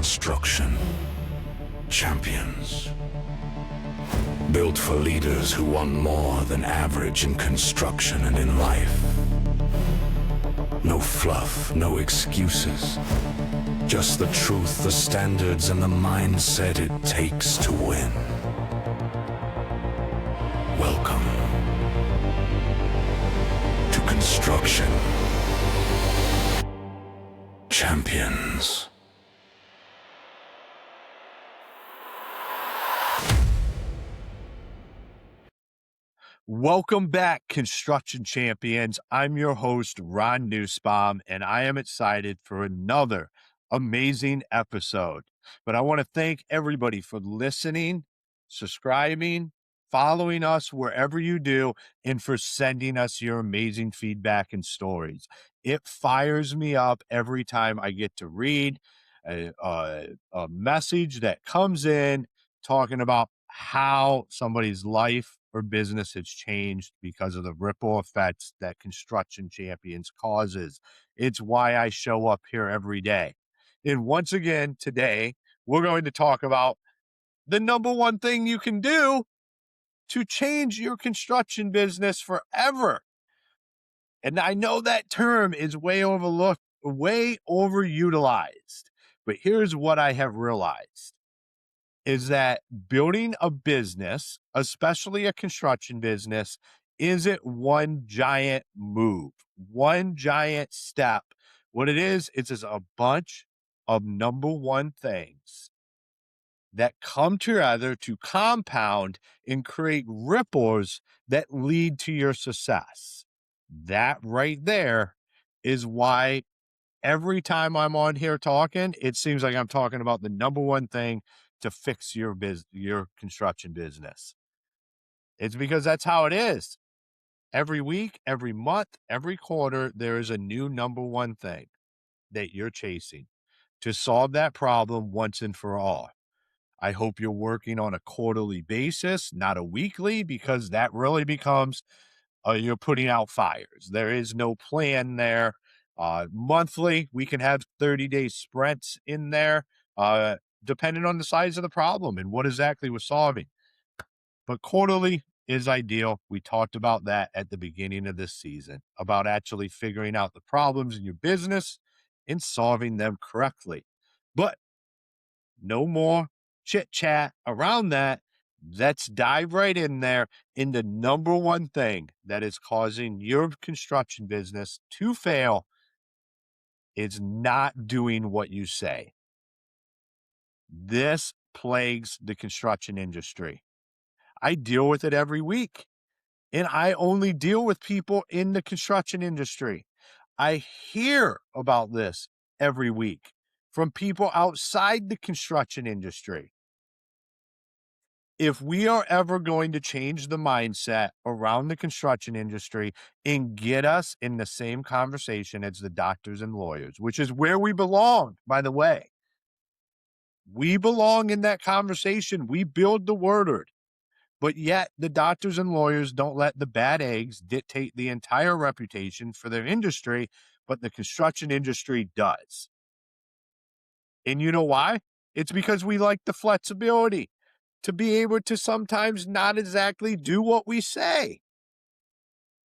Construction champions. Built for leaders who want more than average in construction and in life. No fluff, no excuses. Just the truth, the standards, and the mindset it takes to win. Welcome to Construction Champions. Welcome back, Construction Champions. I'm your host, Ron Nussbaum, and I am excited for another amazing episode. But I want to thank everybody for listening, subscribing, following us wherever you do, and for sending us your amazing feedback and stories. It fires me up every time I get to read a message that comes in talking about how somebody's life or business has changed because of the ripple effects that Construction Champions causes. It's why I show up here every day. And once again, today, we're going to talk about the number one thing you can do to change your construction business forever. And I know that term is way overlooked, way overutilized, but here's what I have realized. Is that building a business, especially a construction business, isn't one giant move, one giant step. What it is, it's just a bunch of number one things that come together to compound and create ripples that lead to your success. That right there is why every time I'm on here talking, it seems like I'm talking about the number one thing to fix your construction business. It's because that's how it is. Every week, every month, every quarter, there is a new number one thing that you're chasing to solve that problem once and for all. I hope you're working on a quarterly basis, not a weekly, because that really becomes you're putting out fires. There is no plan there. Monthly, we can have 30-day sprints in there, depending on the size of the problem and what exactly we're solving. But quarterly is ideal. We talked about that at the beginning of this season, about actually figuring out the problems in your business and solving them correctly. But no more chit chat around that. Let's dive right in there in the number one thing that is causing your construction business to fail is not doing what you say. This plagues the construction industry. I deal with it every week, and I only deal with people in the construction industry. I hear about this every week from people outside the construction industry. If we are ever going to change the mindset around the construction industry and get us in the same conversation as the doctors and lawyers, which is where we belong, by the way, we belong in that conversation. We build the word. But yet the doctors and lawyers don't let the bad eggs dictate the entire reputation for their industry, but the construction industry does. And you know why? It's because we like the flexibility to be able to sometimes not exactly do what we say.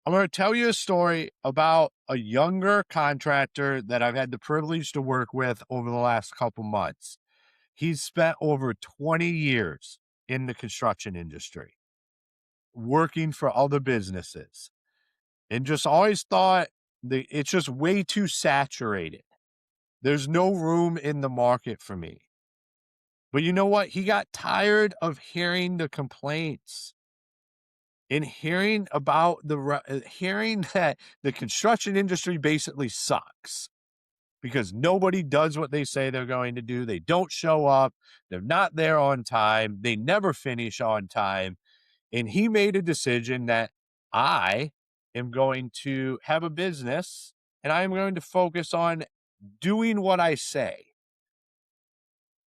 I'm going to tell you a story about a younger contractor that I've had the privilege to work with over the last couple months. He's spent over 20 years in the construction industry, working for other businesses, and just always thought it's just way too saturated. There's no room in the market for me. But you know what? He got tired of hearing the complaints and hearing that the construction industry basically sucks because nobody does what they say they're going to do. They don't show up. They're not there on time. They never finish on time. And he made a decision that I am going to have a business and I am going to focus on doing what I say.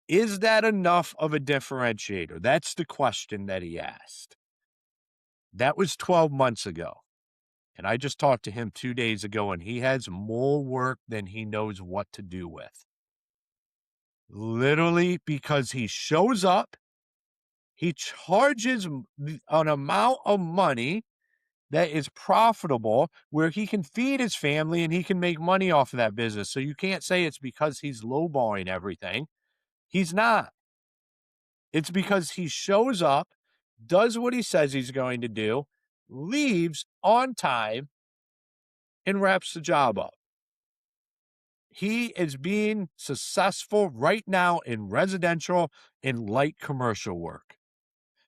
Is that enough of a differentiator? That's the question that he asked. That was 12 months ago. And I just talked to him 2 days ago, and he has more work than he knows what to do with. Literally because he shows up, he charges an amount of money that is profitable where he can feed his family and he can make money off of that business. So you can't say it's because he's lowballing everything. He's not. It's because he shows up, does what he says he's going to do, leaves on time, and wraps the job up. He is being successful right now in residential and light commercial work.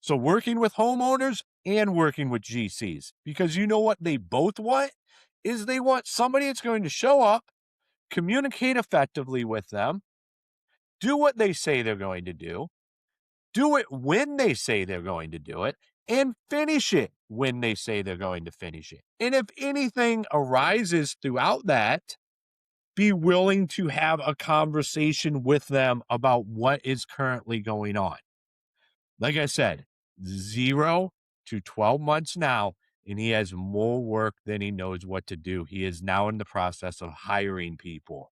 So working with homeowners and working with GCs, because you know what they both want is they want somebody that's going to show up, communicate effectively with them, do what they say they're going to do it when they say they're going to do it, and finish it when they say they're going to finish it. And if anything arises throughout that, be willing to have a conversation with them about what is currently going on. Like I said, 0 to 12 months now, and he has more work than he knows what to do. He is now in the process of hiring people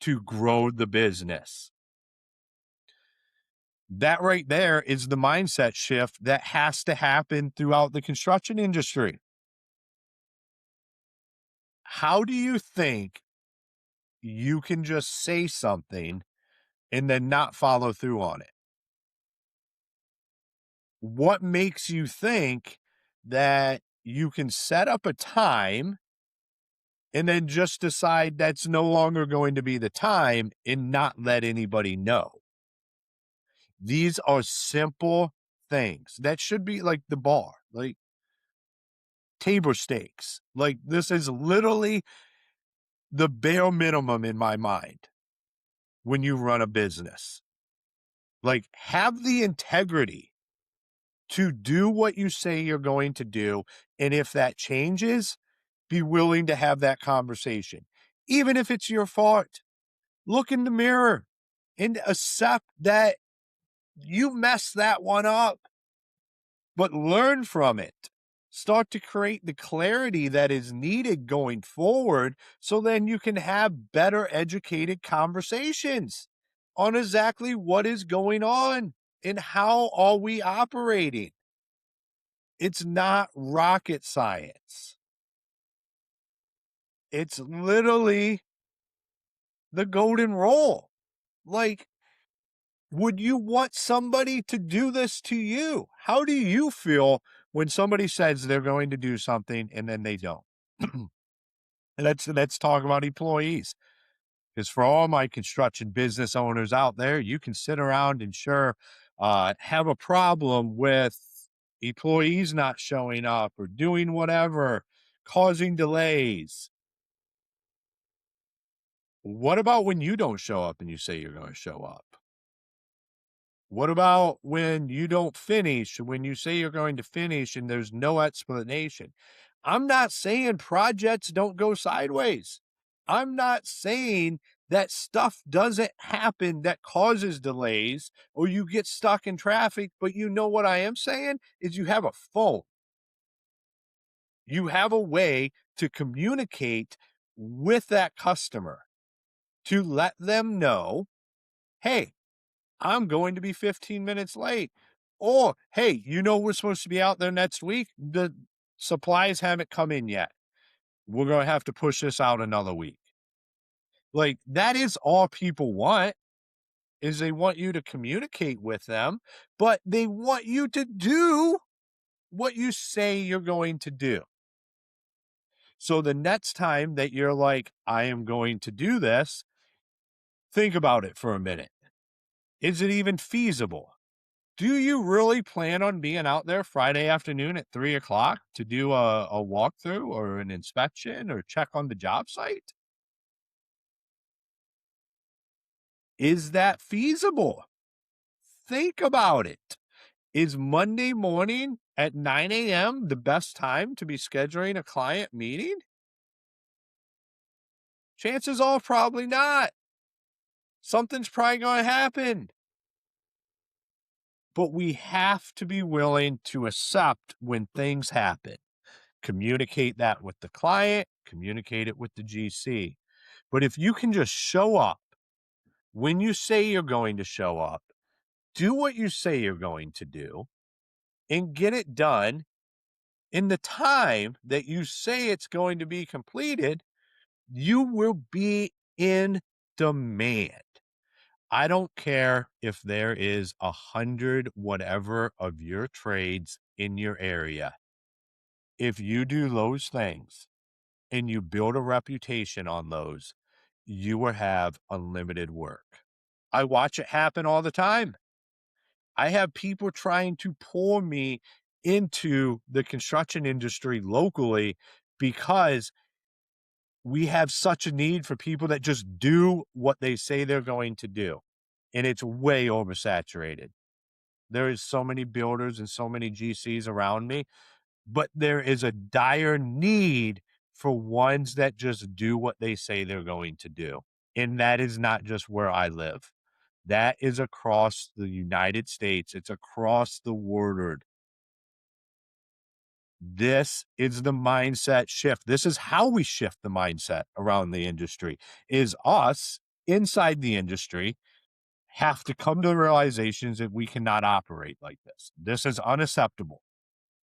to grow the business. That right there is the mindset shift that has to happen throughout the construction industry. How do you think you can just say something and then not follow through on it? What makes you think that you can set up a time and then just decide that's no longer going to be the time and not let anybody know? These are simple things that should be like the bar, like table stakes. Like this is literally the bare minimum in my mind when you run a business. Like have the integrity to do what you say you're going to do. And if that changes, be willing to have that conversation. Even if it's your fault, look in the mirror and accept that you messed that one up, but learn from it. Start to create the clarity that is needed going forward so then you can have better educated conversations on exactly what is going on and how are we operating. It's not rocket science. It's literally the golden rule. Like, would you want somebody to do this to you? How do you feel when somebody says they're going to do something and then they don't? Let's talk about employees. Because for all my construction business owners out there, you can sit around and have a problem with employees not showing up or doing whatever, causing delays. What about when you don't show up and you say you're going to show up? What about when you don't finish, when you say you're going to finish and there's no explanation? I'm not saying projects don't go sideways. I'm not saying that stuff doesn't happen that causes delays or you get stuck in traffic. But you know what I am saying is you have a phone. You have a way to communicate with that customer to let them know, hey, I'm going to be 15 minutes late. Or, hey, we're supposed to be out there next week. The supplies haven't come in yet. We're going to have to push this out another week. Like, that is all people want, is they want you to communicate with them, but they want you to do what you say you're going to do. So the next time that you're like, I am going to do this, think about it for a minute. Is it even feasible? Do you really plan on being out there Friday afternoon at 3:00 to do a walkthrough or an inspection or check on the job site? Is that feasible? Think about it. Is Monday morning at 9 a.m. the best time to be scheduling a client meeting? Chances are probably not. Something's probably going to happen. But we have to be willing to accept when things happen. Communicate that with the client, communicate it with the GC. But if you can just show up, when you say you're going to show up, do what you say you're going to do, and get it done in the time that you say it's going to be completed, you will be in demand. I don't care if there is 100 whatever of your trades in your area. If you do those things and you build a reputation on those, you will have unlimited work. I watch it happen all the time. I have people trying to pull me into the construction industry locally because we have such a need for people that just do what they say they're going to do. And it's way oversaturated. There is so many builders and so many GCs around me, but there is a dire need for ones that just do what they say they're going to do. And that is not just where I live. That is across the United States. It's across the world. This is the mindset shift. This is how we shift the mindset around the industry, is us inside the industry have to come to the realizations that we cannot operate like this. This is unacceptable.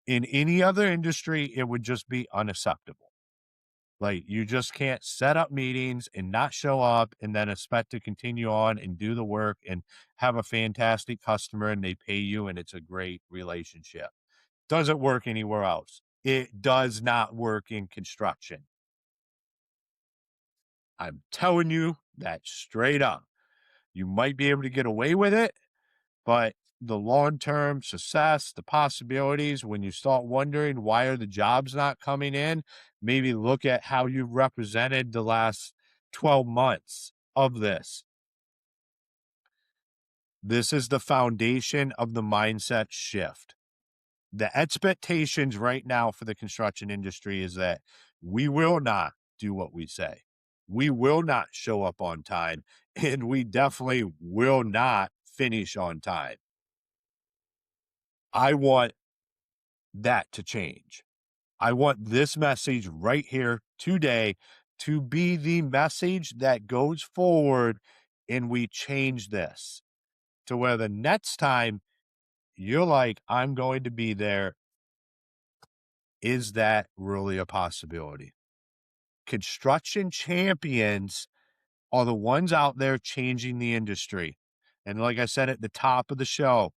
In any other industry, it would just be unacceptable. Like, you just can't set up meetings and not show up and then expect to continue on and do the work and have a fantastic customer and they pay you and it's a great relationship. Doesn't work anywhere else. It does not work in construction. I'm telling you that straight up. You might be able to get away with it, but the long-term success, the possibilities, when you start wondering why are the jobs not coming in, maybe look at how you've represented the last 12 months of this. This is the foundation of the mindset shift. The expectations right now for the construction industry is that we will not do what we say. We will not show up on time, and we definitely will not finish on time. I want that to change. I want this message right here today to be the message that goes forward and we change this to where the next time you're like, I'm going to be there. Is that really a possibility? Construction champions are the ones out there changing the industry. And like I said at the top of the show,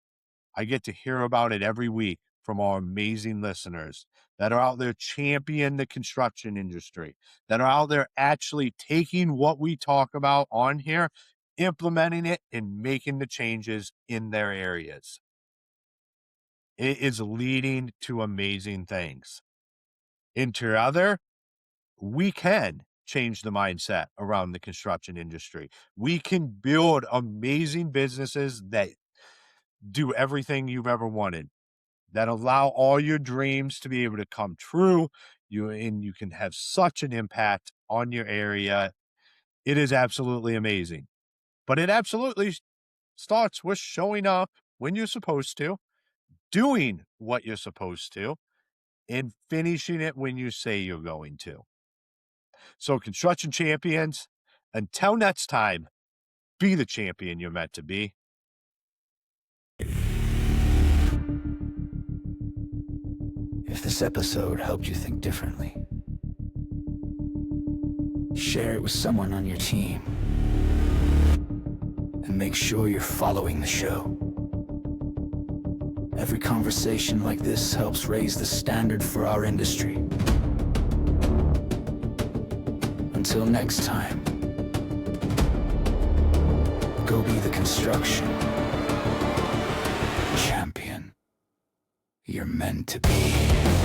I get to hear about it every week from our amazing listeners that are out there championing the construction industry, that are out there actually taking what we talk about on here, implementing it, and making the changes in their areas. It is leading to amazing things. And together, we can change the mindset around the construction industry. We can build amazing businesses that do everything you've ever wanted, that allow all your dreams to be able to come true. You can have such an impact on your area. It is absolutely amazing. But it absolutely starts with showing up when you're supposed to, doing what you're supposed to, and finishing it when you say you're going to. So, construction champions, until next time, be the champion you're meant to be. If this episode helped you think differently, share it with someone on your team. And make sure you're following the show. Every conversation like this helps raise the standard for our industry. Until next time, go be the construction champion you're meant to be.